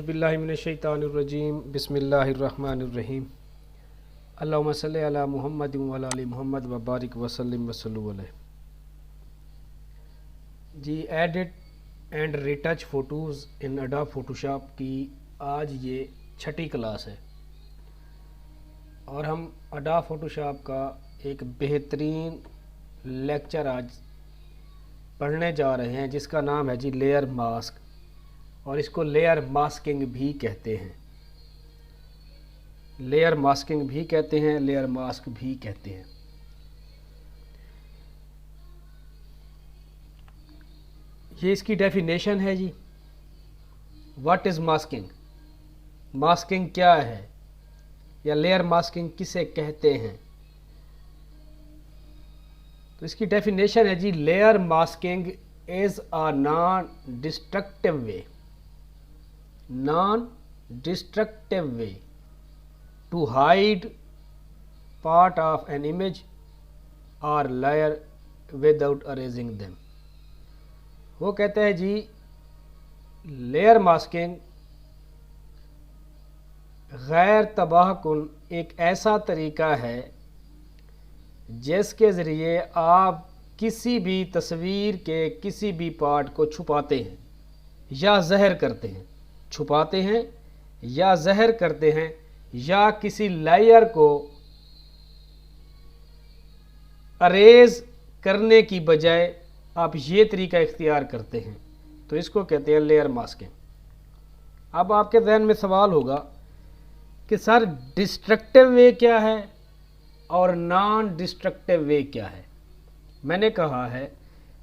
औज़ुबिल्लाहिमिनश्शैतानिर्रजीम बिस्मिल्लाहिर्रहमानिर्रहीम अल्लाहुम्मा सल्लि अला मुहम्मद व अला आलि मुहम्मद व बारिक वसल्लिम वसल्लु अलैहि। जी edit and retouch photos in Adobe Photoshop की आज ये छठी क्लास है और हम अडोब फ़ोटोशॉप का एक बेहतरीन लेक्चर आज पढ़ने जा रहे हैं जिसका नाम है जी लेयर मास्क, और इसको लेयर मास्किंग भी कहते हैं। लेयर मास्किंग भी कहते हैं, लेयर मास्क भी कहते हैं। ये इसकी डेफिनेशन है जी। What is masking? मास्किंग क्या है या लेयर मास्किंग किसे कहते हैं? तो इसकी डेफिनेशन है जी, layer masking is a non destructive way to hide part of an image or layer without erasing them। वो कहते हैं जी लेयर मास्किंग गैर तबाहकुन एक ऐसा तरीका है जिसके ज़रिए आप किसी भी तस्वीर के किसी भी पार्ट को छुपाते हैं या ज़हर करते हैं, छुपाते हैं या ज़हर करते हैं, या किसी लेयर को अरेज करने की बजाय आप ये तरीका इख्तियार करते हैं, तो इसको कहते हैं लेयर मास्किंग। अब आपके जहन में सवाल होगा कि सर डिस्ट्रक्टिव वे क्या है और नॉन डिस्ट्रक्टिव वे क्या है? मैंने कहा है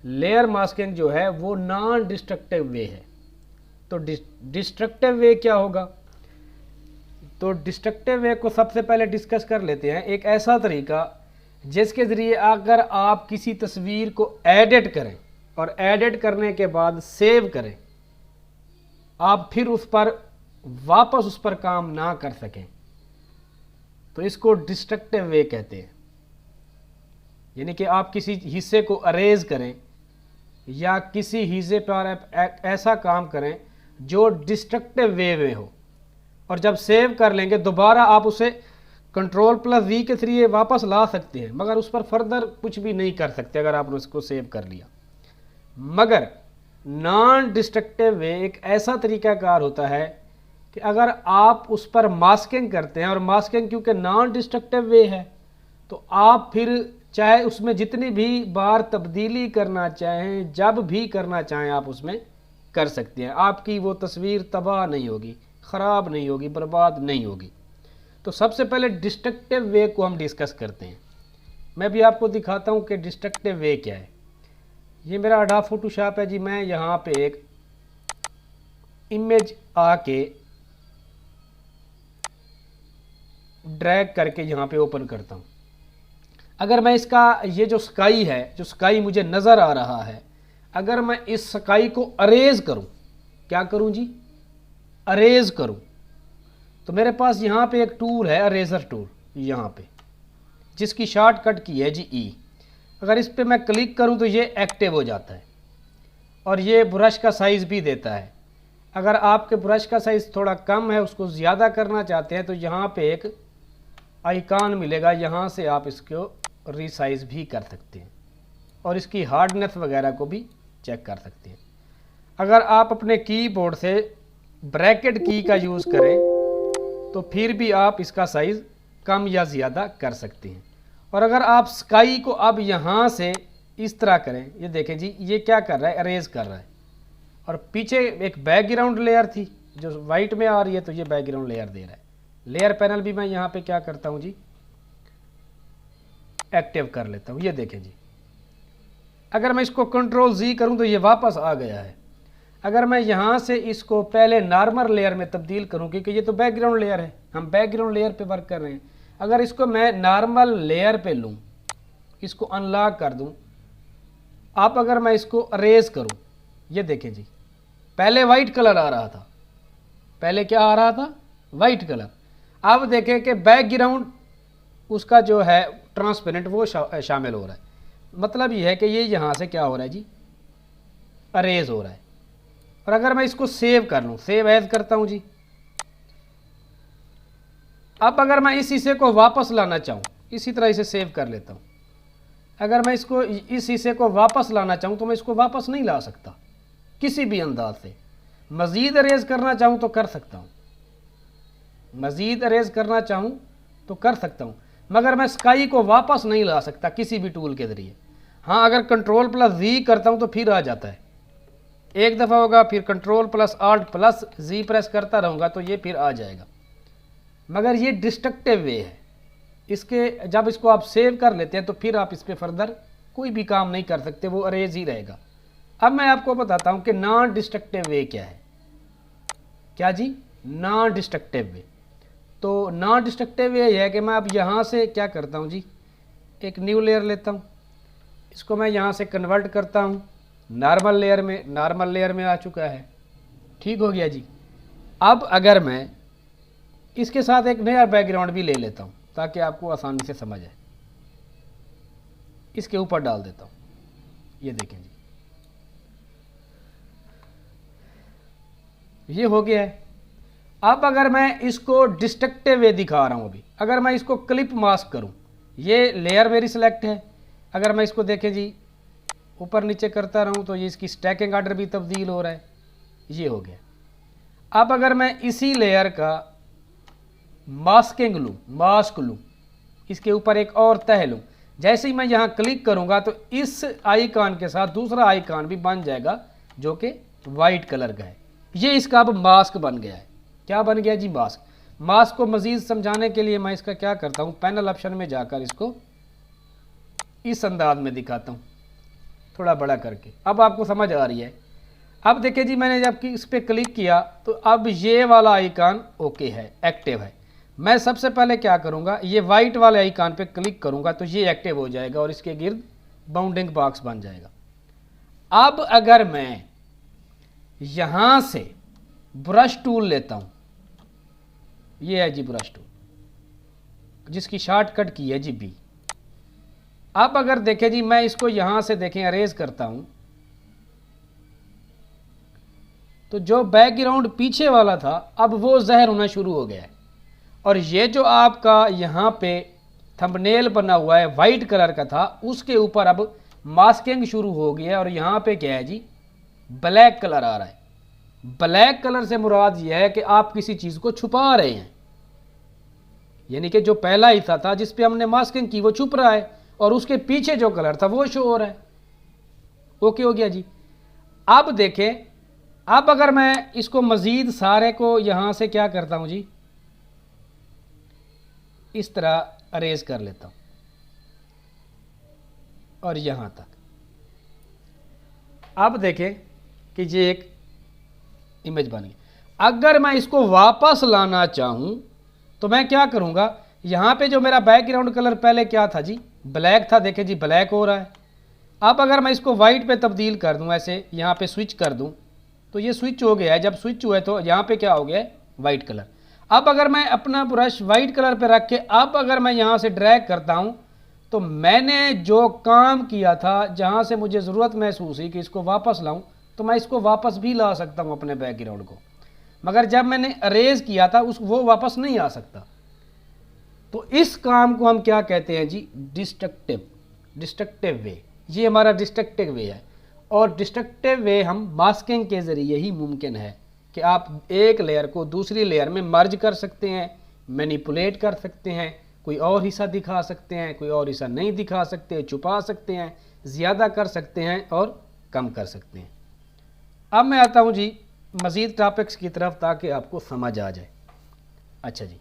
लेयर मास्किंग जो है वो नॉन डिस्ट्रक्टिव वे है। तो डिस्ट्रक्टिव वे क्या होगा? तो डिस्ट्रक्टिव वे को सबसे पहले डिस्कस कर लेते हैं। एक ऐसा तरीका जिसके ज़रिए अगर आप किसी तस्वीर को एडिट करें और एडिट करने के बाद सेव करें, आप फिर उस पर वापस उस पर काम ना कर सकें, तो इसको डिस्ट्रक्टिव वे कहते हैं। यानी कि आप किसी हिस्से को अरेज करें या किसी हिस्से पर आप ऐसा काम करें जो डिस्ट्रक्टिव वे में हो, और जब सेव कर लेंगे दोबारा आप उसे Ctrl+V के जरिए वापस ला सकते हैं, मगर उस पर फर्दर कुछ भी नहीं कर सकते अगर आपने उसको सेव कर लिया। मगर नॉन डिस्ट्रक्टिव वे एक ऐसा तरीकाकार होता है कि अगर आप उस पर मास्किंग करते हैं, और मास्किंग क्योंकि नॉन डिस्ट्रक्टिव वे है, तो आप फिर चाहे उसमें जितनी भी बार तब्दीली करना चाहें, जब भी करना चाहें, आप उसमें कर सकते हैं। आपकी वो तस्वीर तबाह नहीं होगी, ख़राब नहीं होगी, बर्बाद नहीं होगी। तो सबसे पहले डिस्ट्रक्टिव वे को हम डिस्कस करते हैं। मैं भी आपको दिखाता हूँ कि डिस्ट्रक्टिव वे क्या है। ये मेरा अडोब फोटोशॉप है जी। मैं यहाँ पे एक इमेज आके ड्रैग करके यहाँ पे ओपन करता हूँ। अगर मैं इसका ये जो स्काई है, जो स्काई मुझे नज़र आ रहा है, अगर मैं इस स्काई को अरेज करूँ, क्या करूँ जी? अरेज करूँ, तो मेरे पास यहाँ पे एक टूल है, अरेजर टूल, यहाँ पे जिसकी शॉर्टकट की है जी ई। अगर इस पे मैं क्लिक करूँ तो ये एक्टिव हो जाता है और ये ब्रश का साइज़ भी देता है। अगर आपके ब्रश का साइज़ थोड़ा कम है, उसको ज़्यादा करना चाहते हैं, तो यहाँ पे एक आइकॉन मिलेगा, यहाँ से आप इसको रीसाइज़ भी कर सकते हैं और इसकी हार्डनेस वगैरह को भी चेक कर सकते हैं। अगर आप अपने कीबोर्ड से ब्रैकेट की का यूज़ करें तो फिर भी आप इसका साइज़ कम या ज़्यादा कर सकते हैं। और अगर आप स्काई को अब यहाँ से इस तरह करें, ये देखें जी, ये क्या कर रहा है? अरेज कर रहा है। और पीछे एक बैकग्राउंड लेयर थी जो वाइट में आ रही है, तो ये बैकग्राउंड लेयर दे रहा है। लेयर पैनल भी मैं यहाँ पे क्या करता हूँ जी, एक्टिव कर लेता हूँ। ये देखें जी, अगर मैं इसको Ctrl+Z करूँ तो ये वापस आ गया है। अगर मैं यहाँ से इसको पहले नॉर्मल लेयर में तब्दील करूँ, क्योंकि ये तो बैकग्राउंड लेयर है, हम बैकग्राउंड लेयर पे वर्क कर रहे हैं, अगर इसको मैं नॉर्मल लेयर पे लूँ, इसको अनलॉक कर दूँ, आप अगर मैं इसको अरेज करूँ, ये देखें जी, पहले वाइट कलर आ रहा था, पहले क्या आ रहा था? White colour. अब देखें कि बैकग्राउंड उसका जो है ट्रांसपेरेंट वो शामिल हो रहा है। मतलब ये है कि ये यहाँ से क्या हो रहा है जी, अरेज हो रहा है। और अगर मैं इसको सेव कर लूँ, सेव एज करता हूँ जी, अब अगर मैं इस हिस्से को वापस लाना चाहूँ, इसी तरह इसे सेव कर लेता हूँ। अगर मैं इसको इस हिस्से को वापस लाना चाहूँ तो मैं इसको वापस नहीं ला सकता किसी भी अंदाज से। मज़ीद अरेज करना चाहूँ तो कर सकता हूँ, मज़ीद अरेज करना चाहूँ तो कर सकता हूँ, मगर मैं स्काई को वापस नहीं ला सकता किसी भी टूल के ज़रिए। हाँ, अगर कंट्रोल प्लस जी करता हूँ तो फिर आ जाता है, एक दफ़ा होगा, फिर कंट्रोल प्लस आल्ट प्लस जी प्रेस करता रहूँगा तो ये फिर आ जाएगा। मगर ये डिस्ट्रक्टिव वे है इसके, जब इसको आप सेव कर लेते हैं तो फिर आप इस पर फर्दर कोई भी काम नहीं कर सकते, वो अरेज ही रहेगा। अब मैं आपको बताता हूँ कि नॉन डिस्ट्रक्टिव वे क्या है। क्या जी? नॉन डिस्ट्रक्टिव वे। तो नॉन डिस्ट्रक्टिव वे ये है कि मैं अब यहाँ से क्या करता हूँ जी, एक न्यू लेयर लेता हूँ, इसको मैं यहाँ से कन्वर्ट करता हूँ नॉर्मल लेयर में, नॉर्मल लेयर में आ चुका है, ठीक हो गया जी। अब अगर मैं इसके साथ एक नया बैकग्राउंड भी ले लेता हूँ ताकि आपको आसानी से समझ आए, इसके ऊपर डाल देता हूँ, ये देखें जी, ये हो गया है। अब अगर मैं इसको डिस्ट्रक्टिव वे दिखा रहा हूँ अभी, अगर मैं इसको क्लिप मास्क करूँ, ये लेयर मेरी सिलेक्ट है, अगर मैं इसको देखें जी ऊपर नीचे करता रहूँ तो ये इसकी स्टैकिंग आर्डर भी तब्दील हो रहा है, ये हो गया। अब अगर मैं इसी लेयर का मास्किंग लूँ, मास्क लूँ, इसके ऊपर एक और तह लूँ, जैसे ही मैं यहाँ क्लिक करूँगा तो इस आइकॉन के साथ दूसरा आइकॉन भी बन जाएगा जो कि वाइट कलर का है। ये इसका अब मास्क बन गया है। क्या बन गया जी? मास्क। मास्क को मज़ीद समझाने के लिए मैं इसका क्या करता हूँ, पैनल ऑप्शन में जाकर इसको इस अंदाज में दिखाता हूँ, थोड़ा बड़ा करके। अब आपको समझ आ रही है। अब देखिए जी, मैंने जब कि इस पर क्लिक किया तो अब ये वाला आइकॉन ओके है, एक्टिव है। मैं सबसे पहले क्या करूँगा, ये वाइट वाले आइकॉन पे क्लिक करूँगा तो ये एक्टिव हो जाएगा और इसके गिर्द बाउंडिंग बॉक्स बन जाएगा। अब अगर मैं यहाँ से ब्रश टूल लेता हूँ, ये है जी ब्रश टूल जिसकी शॉर्टकट की है जी बी। अब अगर देखें जी, मैं इसको यहाँ से देखें अरेज करता हूँ तो जो बैकग्राउंड पीछे वाला था अब वो ज़हर होना शुरू हो गया है, और ये जो आपका यहाँ पे थंबनेल बना हुआ है वाइट कलर का था उसके ऊपर अब मास्किंग शुरू हो गया है, और यहाँ पे क्या है जी, ब्लैक कलर आ रहा है। ब्लैक कलर से मुराद ये है कि आप किसी चीज़ को छुपा रहे हैं, यानी कि जो पहला हिस्सा था जिस पे हमने मास्किंग की वो छुप रहा है और उसके पीछे जो कलर था वो शो हो रहा है। ओके हो गया जी। अब देखें, अब अगर मैं इसको मज़ीद सारे को यहाँ से क्या करता हूँ जी, इस तरह अरेज कर लेता हूँ और यहाँ तक। अब देखें कि ये एक इमेज बन गई। अगर मैं इसको वापस लाना चाहूँ तो मैं क्या करूँगा, यहाँ पे जो मेरा बैकग्राउंड कलर पहले क्या था जी, ब्लैक था, देखें जी ब्लैक हो रहा है। अब अगर मैं इसको वाइट पे तब्दील कर दूँ, ऐसे यहाँ पे स्विच कर दूँ तो ये स्विच हो गया है। जब स्विच हुआ है तो यहाँ पे क्या हो गया है, वाइट कलर। अब अगर मैं अपना ब्रश वाइट कलर पे रख के अब अगर मैं यहाँ से ड्रैग करता हूँ तो मैंने जो काम किया था, जहाँ से मुझे ज़रूरत महसूस हुई कि इसको वापस लाऊं, तो मैं इसको वापस भी ला सकता हूँ अपने बैकग्राउंड को, मगर जब मैंने अरेज किया था वो वापस नहीं आ सकता। तो इस काम को हम क्या कहते हैं जी, डिस्ट्रक्टिव वे। ये हमारा डिस्ट्रक्टिव वे है, और डिस्ट्रक्टिव वे हम मास्किंग के ज़रिए ही मुमकिन है कि आप एक लेयर को दूसरी लेयर में मर्ज कर सकते हैं, मैनिपुलेट कर सकते हैं, कोई और हिस्सा दिखा सकते हैं, कोई और हिस्सा नहीं दिखा सकते, छुपा सकते हैं, ज़्यादा कर सकते हैं और कम कर सकते हैं। अब मैं आता हूँ जी मज़ीद टॉपिक्स की तरफ ताकि आपको समझ आ जाए। अच्छा जी,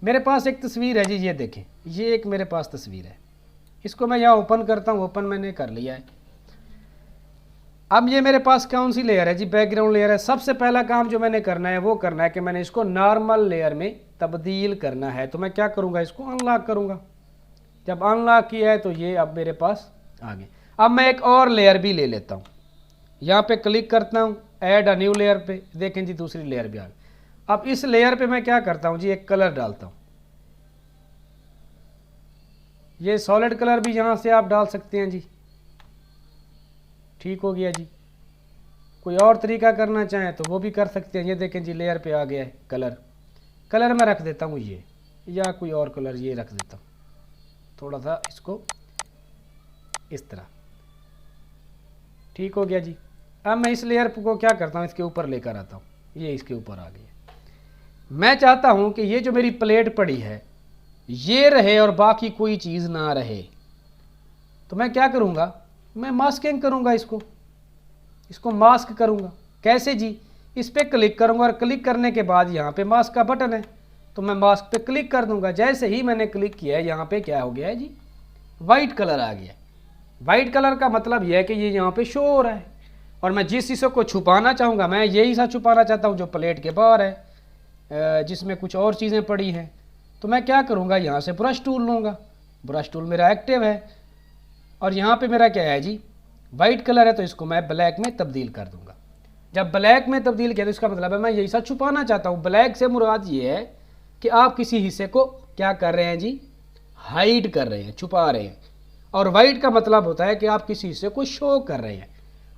मेरे पास एक तस्वीर है जी, ये देखें, ये एक मेरे पास तस्वीर है, इसको मैं यहाँ ओपन करता हूँ, ओपन मैंने कर लिया है। अब ये मेरे पास कौन सी लेयर है जी, बैकग्राउंड लेयर है। सबसे पहला काम जो मैंने करना है वो करना है कि मैंने इसको नॉर्मल लेयर में तब्दील करना है। तो मैं क्या करूँगा, इसको अनलॉक करूँगा। जब अनलॉक किया है तो ये अब मेरे पास आ गए। अब मैं एक और लेयर भी ले लेता हूँ, यहाँ पे क्लिक करता हूँ, ऐड अ न्यू लेयर पे, देखें जी दूसरी लेयर भी आ गई। अब इस लेयर पे मैं क्या करता हूँ जी, एक कलर डालता हूँ। ये सॉलिड कलर भी यहाँ से आप डाल सकते हैं जी, ठीक हो गया जी। कोई और तरीका करना चाहें तो वो भी कर सकते हैं। ये देखें जी लेयर पे आ गया है कलर, कलर मैं रख देता हूँ ये या कोई और कलर ये रख देता हूँ, थोड़ा सा इसको इस तरह। ठीक हो गया जी। अब मैं इस लेयर को क्या करता हूँ, इसके ऊपर लेकर आता हूँ, ये इसके ऊपर आ गया। मैं चाहता हूँ कि ये जो मेरी प्लेट पड़ी है ये रहे और बाकी कोई चीज़ ना रहे, तो मैं क्या करूँगा, मैं मास्किंग करूँगा, इसको मास्क करूँगा। कैसे जी, इस पर क्लिक करूँगा और क्लिक करने के बाद यहाँ पे मास्क का बटन है, तो मैं मास्क पे क्लिक कर दूंगा। जैसे ही मैंने क्लिक किया है यहाँ पे क्या हो गया है जी, वाइट कलर आ गया। वाइट कलर का मतलब यह है कि ये यहाँ पे शो हो रहा है, और मैं जिस हिस्से को छुपाना चाहूँगा, मैं यही हिस्सा छुपाना चाहता हूँ जो प्लेट के बाहर है, जिसमें कुछ और चीज़ें पड़ी हैं, तो मैं क्या करूँगा, यहाँ से ब्रश टूल लूँगा। ब्रश टूल मेरा एक्टिव है और यहाँ पे मेरा क्या है जी, वाइट कलर है, तो इसको मैं ब्लैक में तब्दील कर दूँगा। जब ब्लैक में तब्दील किया तो इसका मतलब है मैं यही सा छुपाना चाहता हूँ। ब्लैक से मुराद ये है कि आप किसी हिस्से को क्या कर रहे हैं जी, हाइड कर रहे हैं, छुपा रहे हैं। और वाइट का मतलब होता है कि आप किसी हिस्से को शो कर रहे हैं।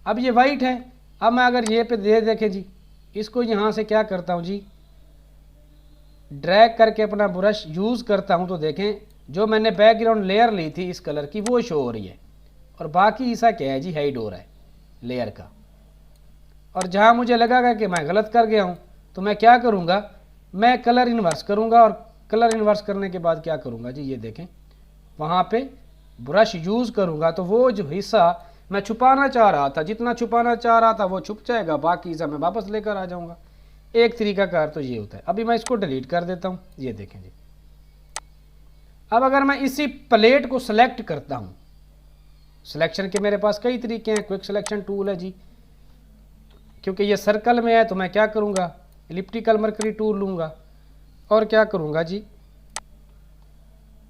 अब ये वाइट है, अब मैं अगर ये पे देखें जी, इसको यहाँ से क्या करता हूँ जी, ड्रैग करके अपना ब्रश यूज़ करता हूँ, तो देखें जो मैंने बैकग्राउंड लेयर ली थी इस कलर की वो शो हो रही है, और बाकी हिस्सा क्या है जी, हाइड हो रहा है लेयर का। और जहाँ मुझे लगेगा कि मैं गलत कर गया हूँ, तो मैं क्या करूँगा, मैं कलर इन्वर्स करूँगा, और कलर इन्वर्स करने के बाद क्या करूँगा जी, ये देखें वहाँ पे ब्रश यूज़ करूँगा, तो वो जो हिस्सा मैं छुपाना चाह रहा था, जितना छुपाना चाह रहा था वो छुप जाएगा, बाकी हिस्सा मैं वापस लेकर आ जाऊँगा। एक तरीका कार तो ये होता है। अभी मैं इसको डिलीट कर देता हूँ, ये देखें जी। अब अगर मैं इसी प्लेट को सेलेक्ट करता हूँ, सिलेक्शन के मेरे पास कई तरीके हैं, क्विक सिलेक्शन टूल है जी, क्योंकि ये सर्कल में है तो मैं क्या करूँगा, एलिप्टिकल मर्करी टूल लूँगा और क्या करूँगा जी,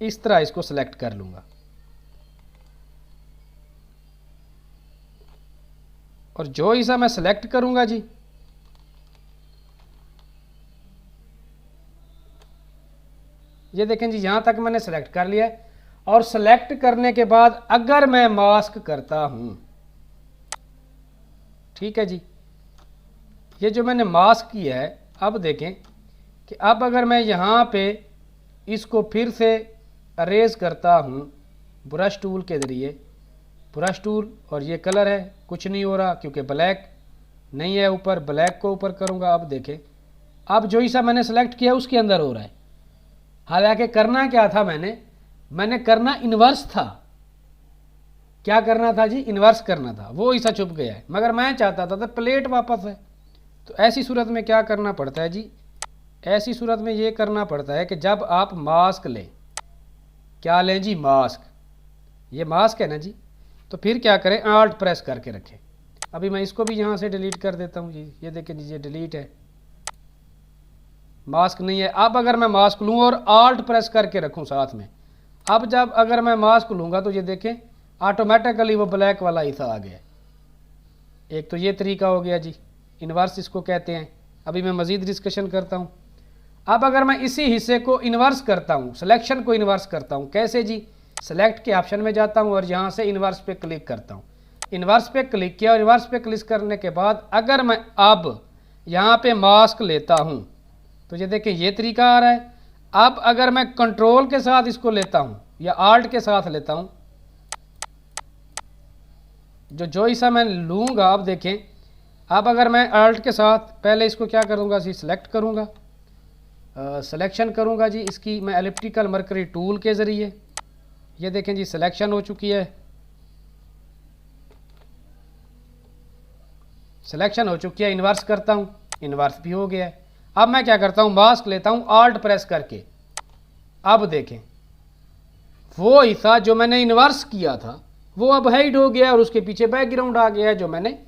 इस तरह इसको सेलेक्ट कर लूँगा। और जो हिस्सा मैं सेलेक्ट करूँगा जी, ये देखें जी, यहाँ तक मैंने सेलेक्ट कर लिया है। और सेलेक्ट करने के बाद अगर मैं मास्क करता हूँ, ठीक है जी, ये जो मैंने मास्क किया है, अब देखें कि अब अगर मैं यहाँ पे इसको फिर से अरेज करता हूँ ब्रश टूल के ज़रिए, ब्रश टूल, और ये कलर है, कुछ नहीं हो रहा क्योंकि ब्लैक नहीं है ऊपर, ब्लैक को ऊपर करूँगा। अब देखें, अब जो हिस्सा मैंने सेलेक्ट किया उसके अंदर हो रहा है, हालांकि करना क्या था, मैंने करना इन्वर्स था। क्या करना था जी, इन्वर्स करना था, वो हिस्सा छुप गया है, मगर मैं चाहता था तो प्लेट वापस है। तो ऐसी सूरत में क्या करना पड़ता है जी, ऐसी सूरत में ये करना पड़ता है कि जब आप मास्क लें, क्या लें जी, मास्क, ये मास्क है ना जी, तो फिर क्या करें, आल्ट प्रेस करके रखें। अभी मैं इसको भी यहाँ से डिलीट कर देता हूँ जी, ये देखें जी, ये डिलीट है, मास्क नहीं है। अब अगर मैं मास्क लूँ और आल्ट प्रेस करके रखूँ साथ में, अब जब अगर मैं मास्क लूँगा तो ये देखें ऑटोमेटिकली वो ब्लैक वाला हिस्सा आ गया। एक तो ये तरीका हो गया जी, इन्वर्स इसको कहते हैं। अभी मैं मज़ीद डिस्कशन करता हूँ। अब अगर मैं इसी हिस्से को इन्वर्स करता हूँ, सिलेक्शन को इन्वर्स करता हूँ, कैसे जी, सेलेक्ट के ऑप्शन में जाता हूँ और यहाँ से इन्वर्स पे क्लिक करता हूँ। इन्वर्स पे क्लिक किया और इन्वर्स पे क्लिक करने के बाद अगर मैं अब यहाँ पे मास्क लेता हूँ तो ये देखिए ये तरीका आ रहा है। अब अगर मैं कंट्रोल के साथ इसको लेता हूँ या आल्ट के साथ लेता हूँ, जो हिस्सा मैं लूँगा, अब देखें, अब अगर मैं आल्ट के साथ पहले इसको क्या करूँगा जी, सिलेक्ट करूँगा, सिलेक्शन करूँगा जी इसकी मैं एलिप्टिकल मर्करी टूल के ज़रिए। ये देखें जी, सिलेक्शन हो चुकी है, सिलेक्शन हो चुकी है। इन्वर्स करता हूँ, इन्वर्स भी हो गया है। अब मैं क्या करता हूँ, मास्क लेता हूँ आल्ट प्रेस करके। अब देखें वो हिस्सा जो मैंने इन्वर्स किया था वो अब हाइड हो गया और उसके पीछे बैकग्राउंड आ गया है जो मैंने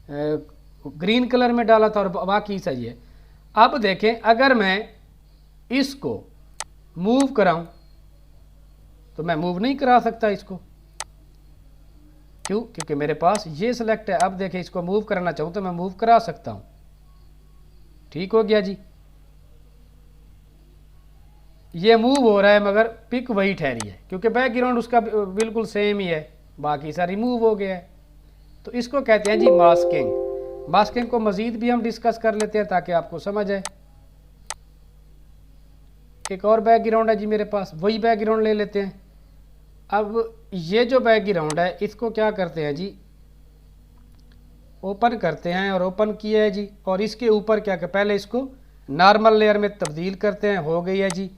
ग्रीन कलर में डाला था, और बाकी सही है। अब देखें अगर मैं इसको मूव कराऊं तो मैं मूव नहीं करा सकता इसको, क्यों, क्योंकि मेरे पास ये सिलेक्ट है। अब देखें इसको मूव करना चाहूँ तो मैं मूव करा सकता हूँ। ठीक हो गया जी, ये मूव हो रहा है मगर पिक वही ठहरी है क्योंकि बैकग्राउंड उसका बिल्कुल सेम ही है, बाकी सारा रिमूव हो गया है। तो इसको कहते हैं जी मास्किंग। मास्किंग को मज़ीद भी हम डिस्कस कर लेते हैं ताकि आपको समझ आए। एक और बैकग्राउंड है जी मेरे पास, वही बैकग्राउंड ले लेते हैं। अब ये जो बैकग्राउंड है इसको क्या करते हैं जी, ओपन करते हैं, और ओपन किया है जी, और इसके ऊपर क्या कर, पहले इसको नॉर्मल लेयर में तब्दील करते हैं, हो गई है जी।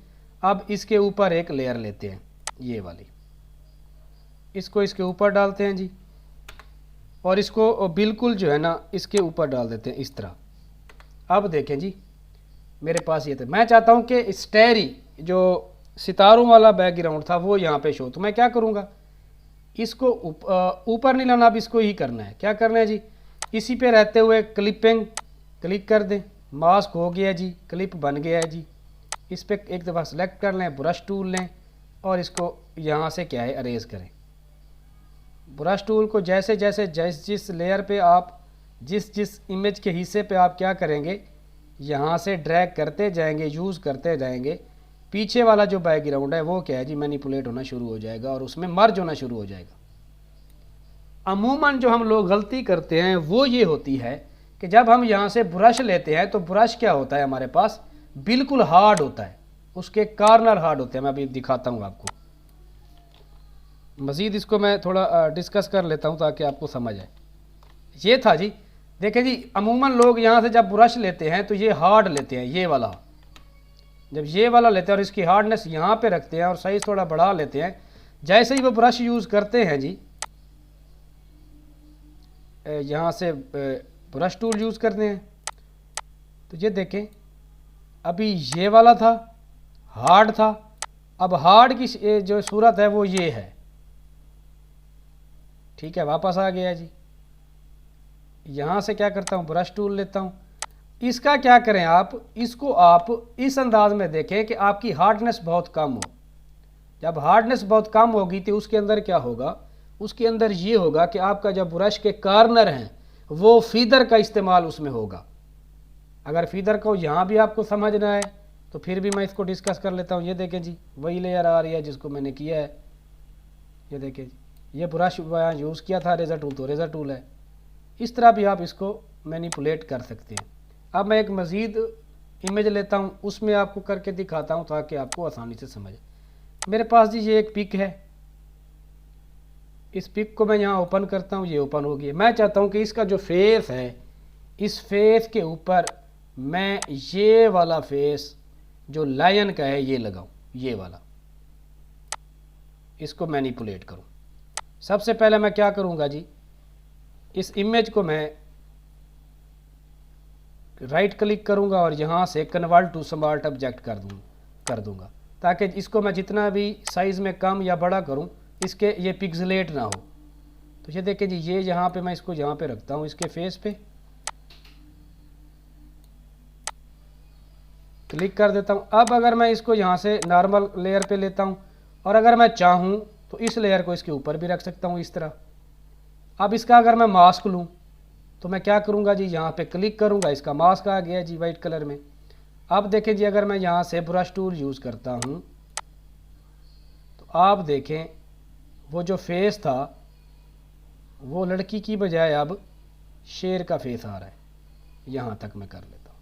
अब इसके ऊपर एक लेयर लेते हैं, ये वाली, इसको इसके ऊपर डालते हैं जी, और इसको बिल्कुल जो है ना इसके ऊपर डाल देते हैं इस तरह। अब देखें जी मेरे पास ये था, मैं चाहता हूँ कि स्टेरी जो सितारों वाला बैकग्राउंड था वो यहाँ पे शो, तो मैं क्या करूँगा, इसको ऊपर नहीं लाना, अब इसको ही करना है। क्या करना है जी, इसी पे रहते हुए क्लिपिंग क्लिक कर दें, मास्क हो गया जी, क्लिप बन गया है जी। इस पर एक दफ़ा सेलेक्ट कर लें, ब्रश टूल लें और इसको यहाँ से क्या है अरेज करें। ब्रश टूल को जैसे जैसे जिस लेयर पे आप जिस इमेज के हिस्से पे आप क्या करेंगे, यहाँ से ड्रैग करते जाएंगे, यूज़ करते जाएंगे, पीछे वाला जो बैकग्राउंड है वो क्या है जी मैनिपुलेट होना शुरू हो जाएगा और उसमें मर्ज होना शुरू हो जाएगा। अमूमन जो हम लोग गलती करते हैं वो ये होती है कि जब हम यहाँ से ब्रश लेते हैं तो ब्रश क्या होता है हमारे पास, बिल्कुल हार्ड होता है, उसके कॉर्नर हार्ड होते हैं। मैं अभी दिखाता हूँ आपको, मज़ीद इसको मैं थोड़ा डिस्कस कर लेता हूँ ताकि आपको समझ आए। ये था जी, देखें जी अमूमन लोग यहाँ से जब ब्रश लेते हैं तो ये हार्ड लेते हैं, ये वाला, जब ये वाला लेते हैं और इसकी हार्डनेस यहाँ पे रखते हैं और साइज़ थोड़ा बढ़ा लेते हैं, जैसे ही वो ब्रश यूज़ करते हैं जी, यहाँ से ब्रश टूल यूज़ करते हैं, तो ये देखें अभी ये वाला था, हार्ड था, अब हार्ड की जो सूरत है वो ये है, ठीक है, वापस आ गया जी। यहाँ से क्या करता हूँ, ब्रश टूल लेता हूँ, इसका क्या करें आप, इसको आप इस अंदाज में देखें कि आपकी हार्डनेस बहुत कम हो। जब हार्डनेस बहुत कम होगी तो उसके अंदर क्या होगा, उसके अंदर ये होगा कि आपका जब ब्रश के कॉर्नर हैं वो फीदर का इस्तेमाल उसमें होगा। अगर फीदर को यहाँ भी आपको समझना है तो फिर भी मैं इसको डिस्कस कर लेता हूँ। ये देखें जी वही लेयर आ रही है जिसको मैंने किया है, ये देखें जी, ये ब्रश वहाँ यूज़ किया था, रेज़र टूल तो रेज़र टूल है। इस तरह भी आप इसको मैनिपुलेट कर सकते हैं। अब मैं एक मज़ीद इमेज लेता हूँ, उसमें आपको करके दिखाता हूँ ताकि आपको आसानी से समझे। मेरे पास जी ये एक पिक है, इस पिक को मैं यहाँ ओपन करता हूँ, ये ओपन हो गया। मैं चाहता हूँ कि इसका जो फेस है, इस फेस के ऊपर मैं ये वाला फेस जो लायन का है ये लगाऊँ, ये वाला, इसको मैनिपुलेट करूँ। सबसे पहले मैं क्या करूँगा जी, इस इमेज को मैं राइट क्लिक करूँगा और यहाँ से कन्वर्ट टू स्मार्ट ऑब्जेक्ट कर दूँगा ताकि इसको मैं जितना भी साइज़ में कम या बड़ा करूँ इसके ये पिक्सलेट ना हो। तो ये देखें जी, ये यहाँ पे मैं इसको यहाँ पे रखता हूँ, इसके फेस पे क्लिक कर देता हूँ। अब अगर मैं इसको यहाँ से नॉर्मल लेयर पे लेता हूँ और अगर मैं चाहूँ तो इस लेयर को इसके ऊपर भी रख सकता हूँ इस तरह। अब इसका अगर मैं मास्क लूँ तो मैं क्या करूँगा जी, यहाँ पे क्लिक करूँगा, इसका मास्क आ गया जी वाइट कलर में। अब देखें जी अगर मैं यहाँ से ब्रश टूल यूज़ करता हूँ तो आप देखें वो जो फेस था वो लड़की की बजाय अब शेर का फेस आ रहा है। यहाँ तक मैं कर लेता हूँ।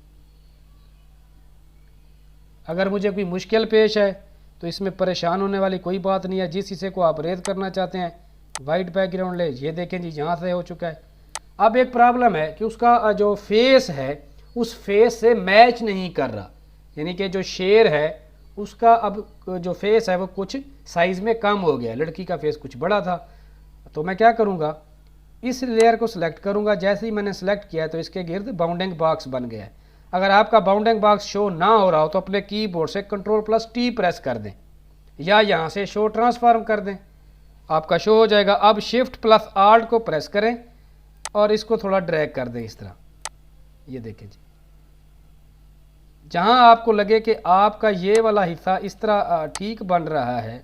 अगर मुझे कोई मुश्किल पेश है तो इसमें परेशान होने वाली कोई बात नहीं है। जिस हिस्से को आप रेज करना चाहते हैं वाइट बैकग्राउंड ले, ये देखें जी यहाँ से हो चुका है। अब एक प्रॉब्लम है कि उसका जो फेस है उस फेस से मैच नहीं कर रहा, यानी कि जो शेर है उसका अब जो फेस है वो कुछ साइज़ में कम हो गया, लड़की का फेस कुछ बड़ा था। तो मैं क्या करूँगा, इस लेयर को सिलेक्ट करूँगा। जैसे ही मैंने सेलेक्ट किया तो इसके गिर्द बाउंडिंग बॉक्स बन गया है। अगर आपका बाउंडिंग बॉक्स शो ना हो रहा हो तो अपने कीबोर्ड से Ctrl+T प्रेस कर दें या यहाँ से शो ट्रांसफॉर्म कर दें, आपका शो हो जाएगा। अब Shift+Alt को प्रेस करें और इसको थोड़ा ड्रैग कर दें इस तरह। ये देखें जी, जहाँ आपको लगे कि आपका ये वाला हिस्सा इस तरह ठीक बन रहा है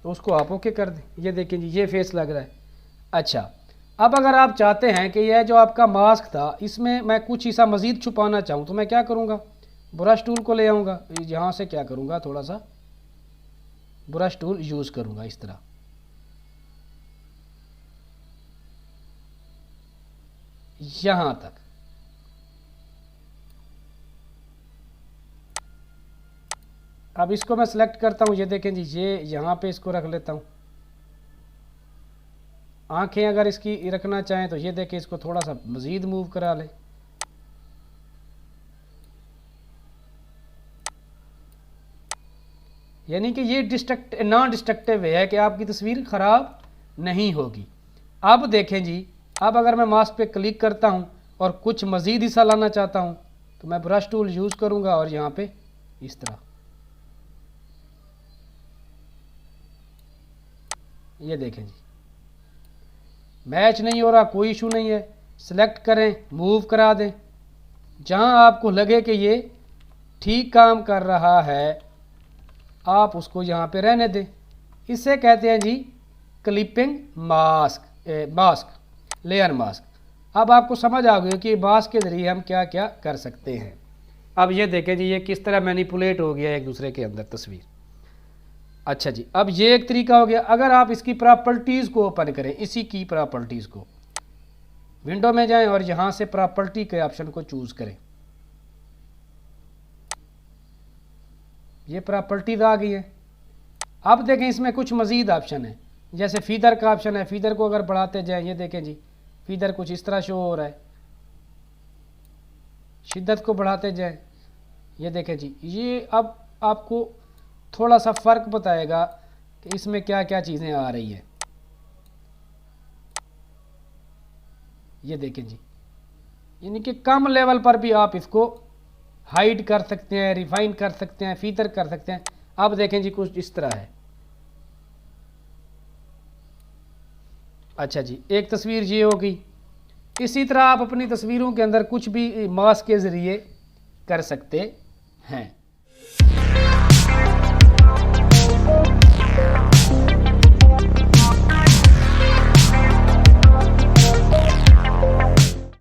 तो उसको आप ओके कर दें। ये देखें जी ये फेस लग रहा है। अच्छा, अब अगर आप चाहते हैं कि यह जो आपका मास्क था इसमें मैं कुछ हिस्सा मज़ीद छुपाना चाहूँ तो मैं क्या करूँगा, ब्रश टूल को ले आऊँगा, यहाँ से क्या करूँगा, थोड़ा सा ब्रश टूल यूज़ करूँगा इस तरह। यहाँ तक अब इसको मैं सेलेक्ट करता हूँ, ये देखें जी, ये यहाँ पे इसको रख लेता हूँ। आंखें अगर इसकी रखना चाहें तो ये देखें, इसको थोड़ा सा मज़ीद मूव करा लें। यानी कि ये नॉन डिस्ट्रक्टिव वे है कि आपकी तस्वीर ख़राब नहीं होगी। अब देखें जी, अब अगर मैं मास्क पे क्लिक करता हूँ और कुछ मज़ीद हिस्सा लाना चाहता हूँ तो मैं ब्रश टूल यूज़ करूँगा और यहाँ पे इस तरह, ये देखें जी, मैच नहीं हो रहा, कोई इशू नहीं है। सेलेक्ट करें, मूव करा दें, जहाँ आपको लगे कि ये ठीक काम कर रहा है आप उसको यहाँ पे रहने दें। इसे कहते हैं जी क्लिपिंग मास्क, लेयर मास्क। अब आपको समझ आ गई कि मास्क के ज़रिए हम क्या क्या कर सकते हैं। अब ये देखें जी, ये किस तरह मैनिपुलेट हो गया एक दूसरे के अंदर तस्वीर। अच्छा जी, अब ये एक तरीका हो गया। अगर आप इसकी प्रॉपर्टीज़ को ओपन करें, इसी की प्रॉपर्टीज़ को, विंडो में जाएं और यहाँ से प्रॉपर्टी के ऑप्शन को चूज़ करें। ये प्रॉपर्टीज़ आ गई है। अब देखें इसमें कुछ मज़ीद ऑप्शन है, जैसे फीदर का ऑप्शन है। फीदर को अगर बढ़ाते जाएं, ये देखें जी, फीदर कुछ इस तरह शो हो रहा है। शिद्दत को बढ़ाते जाएं, ये देखें जी, ये अब आपको थोड़ा सा फ़र्क बताएगा कि इसमें क्या क्या चीज़ें आ रही हैं। ये देखें जी, यानी कि कम लेवल पर भी आप इसको हाइड कर सकते हैं, रिफाइन कर सकते हैं, फीदर कर सकते हैं। अब देखें जी, कुछ इस तरह है। अच्छा जी, एक तस्वीर ये होगी। इसी तरह आप अपनी तस्वीरों के अंदर कुछ भी मास्क के ज़रिए कर सकते हैं।